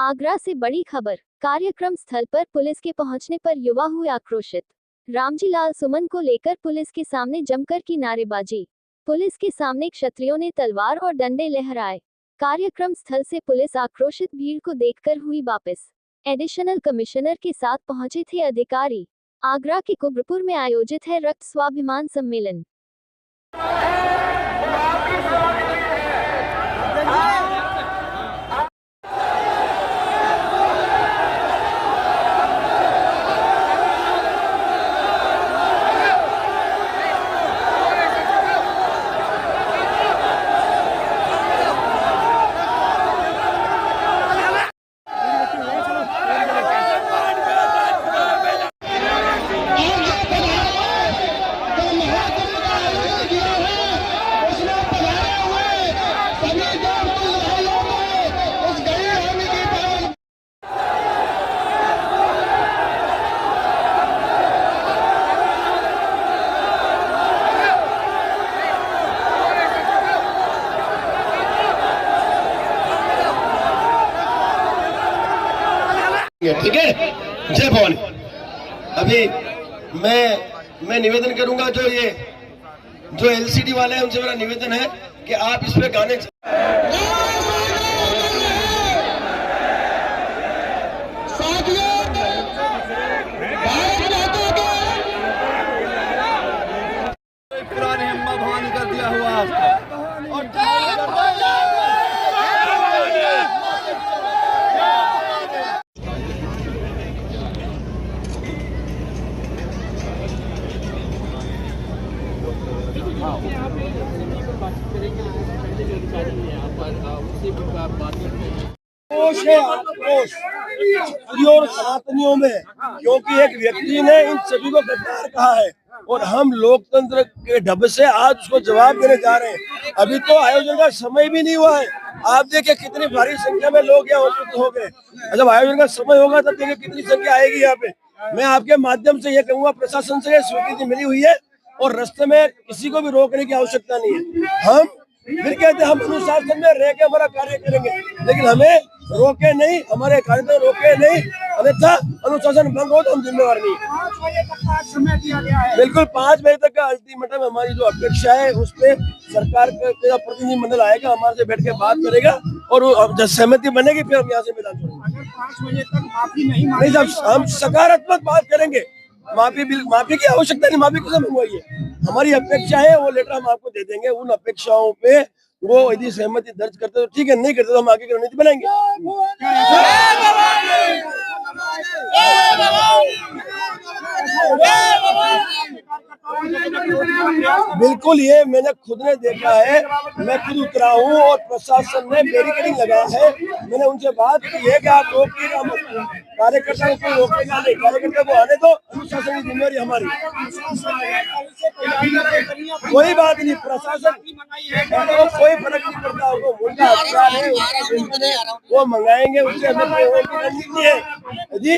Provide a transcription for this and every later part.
आगरा से बड़ी खबर। कार्यक्रम स्थल पर पुलिस के पहुंचने पर युवा हुए आक्रोशित। रामजी लाल सुमन को लेकर पुलिस के सामने जमकर की नारेबाजी। पुलिस के सामने क्षत्रियों ने तलवार और डंडे लहराए। कार्यक्रम स्थल से पुलिस आक्रोशित भीड़ को देखकर हुई वापस। एडिशनल कमिश्नर के साथ पहुंचे थे अधिकारी। आगरा के कुब्रपुर में आयोजित है रक्त स्वाभिमान सम्मेलन। ठीक है, जय भवानी। अभी मैं निवेदन करूंगा, जो एलसीडी वाले हैं उनसे मेरा निवेदन है कि आप इस पे गाने पुराने अम्मा भवानी कर दिया हुआ आक्रोश और सनातनियों में, क्योंकि एक व्यक्ति ने इन सभी को गद्दार कहा है और हम लोकतंत्र के ढब से आज उसको जवाब देने जा रहे हैं। अभी तो आयोजन का समय भी नहीं हुआ है। आप देखिए कितनी भारी संख्या में लोग यहाँ उपस्थित हो गए। जब आयोजन का समय होगा तब देखिए कितनी संख्या आएगी यहाँ पे। मैं आपके माध्यम से ये कहूंगा, प्रशासन से स्वीकृति मिली हुई है और रास्ते में किसी को भी रोकने की आवश्यकता नहीं है। हम फिर कहते हैं हम अनुशासन में रह के हमारा कार्य करेंगे, लेकिन हमें रोके नहीं, हमारे कार्य रोके नहीं, अन्यथा अनुशासन भंग हो तो हम जिम्मेवार नहीं। 5 बजे तक का समय दिया गया है। बिल्कुल 5 बजे तक का अल्टीमेटम हमारी जो अपेक्षा है उस पे सरकार का प्रतिनिधिमंडल आएगा, हमारे से बैठ के बात करेगा और जब सहमति बनेगी फिर हम यहाँ से मैदान छोड़ेंगे। अगर 5 बजे तक माफी नहीं जब हम सकारात्मक बात करेंगे, माफी की आवश्यकता नहीं, माफी किसे मंगवाई है। हमारी अपेक्षा है, वो लेटर हम आपको दे देंगे। उन अपेक्षाओं पे वो यदि सहमति दर्ज करते तो ठीक है, नहीं करते तो हम आगे की रणनीति बनाएंगे। बिल्कुल, ये मैंने खुद ने देखा है, मैं खुद उतरा हूँ और प्रशासन ने बैरिकेडिंग लगाया है। मैंने उनसे बात की है कि आप रोकिएगा मत, कार्यकर्ता को रोकेगा नहीं, कार्यकर्ता को आने दो, अनुशासन की जिम्मेवारी हमारी। कोई बात नहीं, प्रशासन को कोई फर्क नहीं पड़ता, वो मुद्दा अच्छा है, वो मंगाएंगे, उससे हमें रणनीति है जी।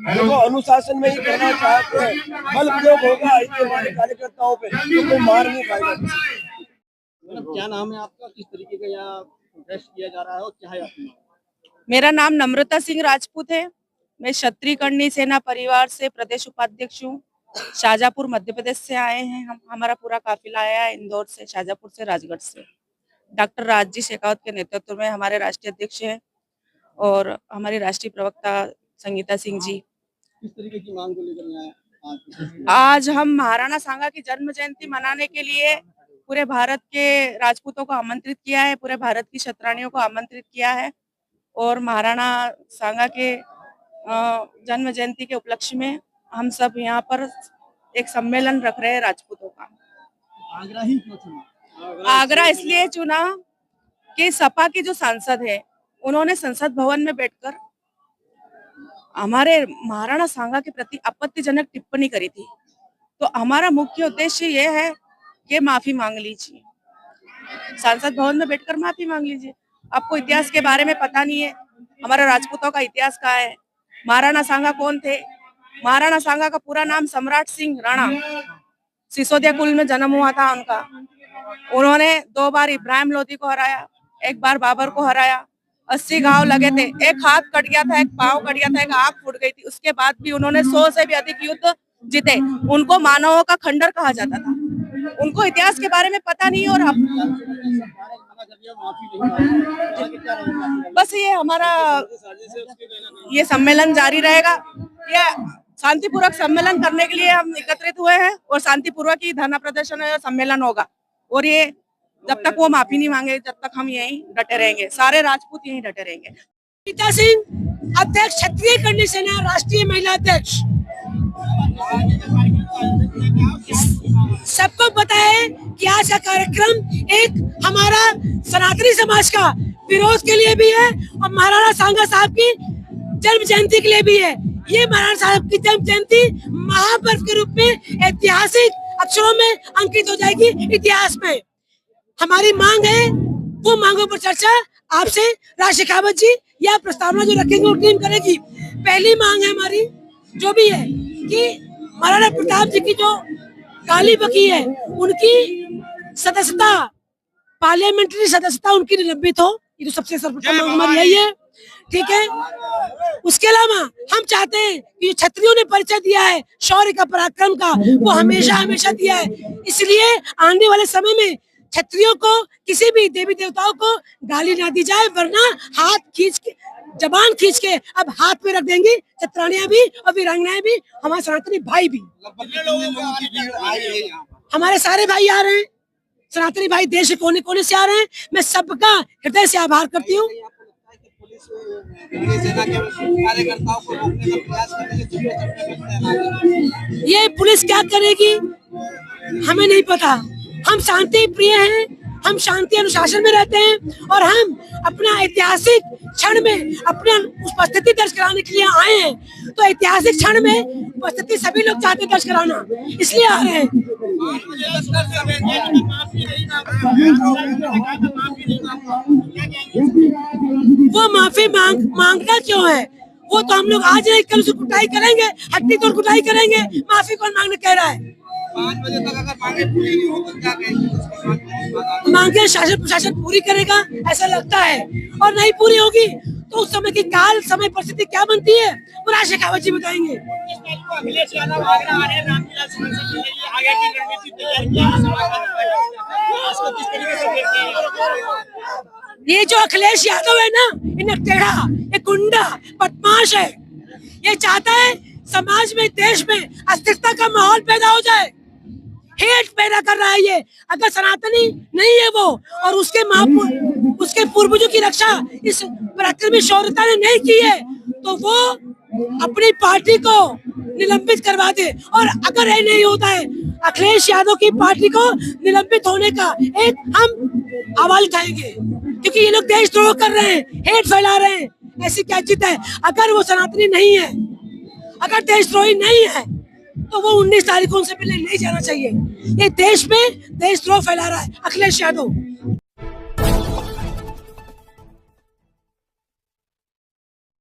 देखो अनुशासन में ही करना चाहते हैं, बल प्रयोग होगा हमारे कार्यकर्ताओं पे तो कोई मार नहीं खाएगा। क्या नाम है आपका, किस तरीके का यहाँ प्रोटेस्ट किया जा रहा है और क्या है आपका? मेरा नाम नम्रता सिंह राजपूत है। मैं क्षत्रिय कर्णी सेना परिवार से प्रदेश उपाध्यक्ष हूँ। शाजापुर मध्य प्रदेश से आए हैं हम। हमारा पूरा काफिला आया है इंदौर से, शाजापुर से, राजगढ़ से। डॉक्टर राजजी शेखावत के नेतृत्व में हमारे राष्ट्रीय अध्यक्ष हैं और हमारी राष्ट्रीय प्रवक्ता संगीता सिंह जी। किस तरीके की मांग को लेकर आज हम महाराणा सांगा की जन्म जयंती मनाने के लिए पूरे भारत के राजपूतों को आमंत्रित किया है, पूरे भारत की क्षत्राणियों को आमंत्रित किया है और महाराणा सांगा के जन्म जयंती के उपलक्ष्य में हम सब यहाँ पर एक सम्मेलन रख रहे हैं राजपूतों का। आगरा ही क्यों चुना? आगरा इसलिए चुना कि सपा के जो सांसद है उन्होंने संसद भवन में बैठकर हमारे महाराणा सांगा के प्रति आपत्तिजनक टिप्पणी करी थी। तो हमारा मुख्य उद्देश्य ये है कि माफी मांग लीजिए, संसद भवन में बैठकर माफी मांग लीजिए। आपको इतिहास के बारे में पता नहीं है, हमारा राजपूतों का इतिहास क्या है, महाराणा सांगा कौन थे। महाराणा सांगा का पूरा नाम सम्राट सिंह राणा, सिसोदिया कुल में जन्म हुआ था उनका। उन्होंने 2 बार इब्राहिम लोदी को हराया, 1 बार बाबर को हराया 80 घाव लगे थे, एक हाथ कट गया था, एक पाँव कट गया था, एक आंख फूट गई थी। उसके बाद भी उन्होंने 100 से भी अधिक युद्ध जीते। उनको मानवों का खंडर कहा जाता था। उनको इतिहास के बारे में पता नहीं। और अब बस ये हमारा ये सम्मेलन जारी रहेगा। ये शांतिपूर्वक सम्मेलन करने के लिए हम एकत्रित हुए हैं और शांतिपूर्वक ही धरना प्रदर्शन और सम्मेलन होगा। और ये जब तक वो माफी नहीं मांगे, जब तक हम यहीं डटे रहेंगे, सारे राजपूत यहीं डटे रहेंगे। गीता सिंह, अध्यक्ष क्षत्रिय कन्या सेना, राष्ट्रीय महिला अध्यक्ष। सबको पता है कि आज का कार्यक्रम एक हमारा सनातनी समाज का विरोध के लिए भी है और महाराणा सांगा साहब की जन्म जयंती के लिए भी है। ये महाराणा साहब की जन्म जयंती महापर्व के रूप में ऐतिहासिक अक्षरों में अंकित हो जाएगी इतिहास में। हमारी मांग है, वो मांगों पर चर्चा आपसे राज शेखावत जी या प्रस्तावना जो रखेंगे वो टीम करेगी। पहली मांग है हमारी जो भी है कि महाराणा प्रताप जी की जो काली बकी है उनकी सदस्यता, पार्लियामेंट्री सदस्यता उनकी निलंबित हो। ये तो सबसे सर्वप्रथम मांग हमारी यही है, ठीक है। उसके अलावा हम चाहते हैं कि जो क्षत्रियों ने परिचय दिया है शौर्य का, पराक्रम का, वो हमेशा हमेशा दिया है। इसलिए आने वाले समय में क्षत्रियों को, किसी भी देवी देवताओं को गाली ना दी जाए, वरना हाथ खींच के, जबान खींच के अब हाथ पे रख देंगी क्षत्राणियां भी और वीरांगनाएं भी, हमारे सनातनी भाई भी। हमारे सारे भाई आ रहे हैं, सनातनी भाई देश के कोने कोने से आ रहे हैं। मैं सबका हृदय से आभार करती हूँ। ये पुलिस क्या करेगी हमें नहीं पता। हम शांति प्रिय हैं, हम शांति अनुशासन में रहते हैं और हम अपना ऐतिहासिक क्षण में अपना उपस्थिति दर्ज कराने के लिए आए हैं। तो ऐतिहासिक क्षण में उपस्थिति सभी लोग चाहते दर्ज कराना, इसलिए आ रहे हैं। वो माफी मांगना क्यों है? वो तो हम लोग आज नहीं कल उसकी कुटाई करेंगे, हड्डी तोड़ कुटाई करेंगे। माफी कौन मांगने कह रहा है? 5 बजे तक अगर मांगे पूरी नहीं हो तो क्या कहेंगे? मांगे शासन प्रशासन पूरी करेगा ऐसा लगता है, और नहीं पूरी होगी तो उस समय की काल समय परिस्थिति क्या बनती है वो राज शेखावत जी बताएंगे। अखिलेश यादव आगरा आ रहे हैं, रामलीला संसद के लिए आगे की रणनीति तैयार की है, इसको किस तरीके से देखते हैं? ये जो अखिलेश यादव है ना, ये नटेड़ा, ये गुंडा, बदमाश है। ये चाहता है समाज में, देश में अस्थिरता का माहौल पैदा हो जाए, हेट पैदा कर रहा है ये। अगर सनातनी नहीं है वो और उसके पूर्वजों की रक्षा इस पराक्रमी शौर्यता ने नहीं की है तो वो अपनी पार्टी को निलंबित करवा दे। और अगर ये नहीं होता है अखिलेश यादव की पार्टी को निलंबित होने का एक हम आवाज उठाएंगे, क्योंकि ये लोग देशद्रोह कर रहे हैं, हेट फैला रहे हैं। ऐसी क्या जिद है? अगर वो सनातनी नहीं है, अगर देशद्रोही नहीं है तो वो 19 तारीख को उनसे पहले नहीं जाना चाहिए। ये देश में देशद्रोह फैला रहा है अखिलेश यादव।